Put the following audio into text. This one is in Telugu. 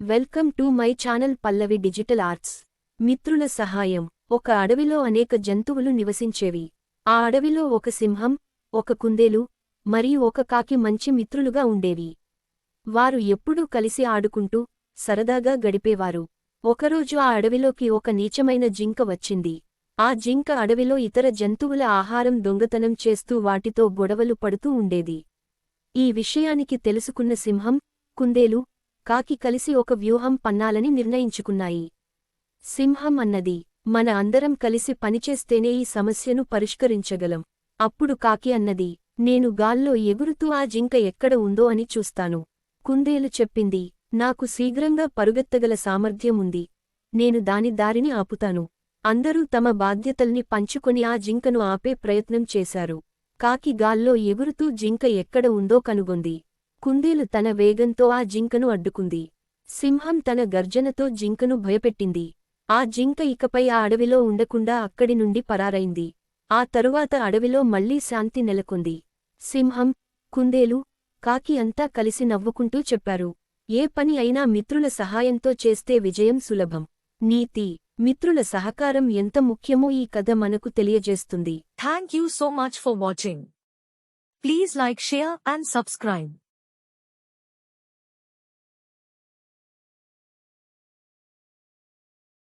Welcome to my channel Pallavi digital arts. మిత్రుల సహాయం. ఒక అడవిలో అనేక జంతువులు నివసించేవి. ఆ అడవిలో ఒక సింహం, ఒక కుందేలు, మరియు ఒక కాకి మంచి మిత్రులుగా ఉండేవి. వారు ఎప్పుడూ కలిసి ఆడుకుంటూ, సరదాగా గడిపేవారు. ఒకరోజు ఆ అడవిలోకి ఒక నీచమైన జింక వచ్చింది. ఆ జింక అడవిలో ఇతర జంతువుల ఆహారం దొంగతనం చేస్తూ వాటితో గొడవలు పడుతూ ఉండేది. ఈ విషయానికి తెలుసుకున్న సింహం, కుందేలు, కాకి కలిసి ఒక వ్యూహం పన్నాలని నిర్ణయించుకున్నాయి. సింహం అన్నది, మన అందరం కలిసి పనిచేస్తేనే ఈ సమస్యను పరిష్కరించగలం. అప్పుడు కాకి అన్నది, నేను గాల్లో ఎగురుతూ ఆ జింక ఎక్కడ ఉందో అని చూస్తాను. కుందేలు చెప్పింది, నాకు శీఘ్రంగా పరుగెత్తగల సామర్థ్యం ఉంది. నేను దాని దారిని ఆపుతాను. అందరూ తమ బాధ్యతల్ని పంచుకొని ఆ జింకను ఆపే ప్రయత్నం చేశారు. కాకి గాల్లో ఎగురుతూ జింక ఎక్కడ ఉందో కనుగొంది. కుందేలు తన వేగంతో ఆ జింకను అడ్డుకుంది. సింహం తన గర్జనతో జింకను భయపెట్టింది. ఆ జింక ఇకపై ఆ అడవిలో ఉండకుండా అక్కడి నుండి పరారైంది. ఆ తరువాత అడవిలో మళ్లీ శాంతి నెలకొంది. సింహం, కుందేలు, కాకి అంతా కలిసి నవ్వుకుంటూ చెప్పారు, ఏ పని అయినా మిత్రుల సహాయంతో చేస్తే విజయం సులభం. నీతి: మిత్రుల సహకారం ఎంత ముఖ్యమో ఈ కథ మనకు తెలియజేస్తుంది. Thank you so much for watching. Please like, share and subscribe.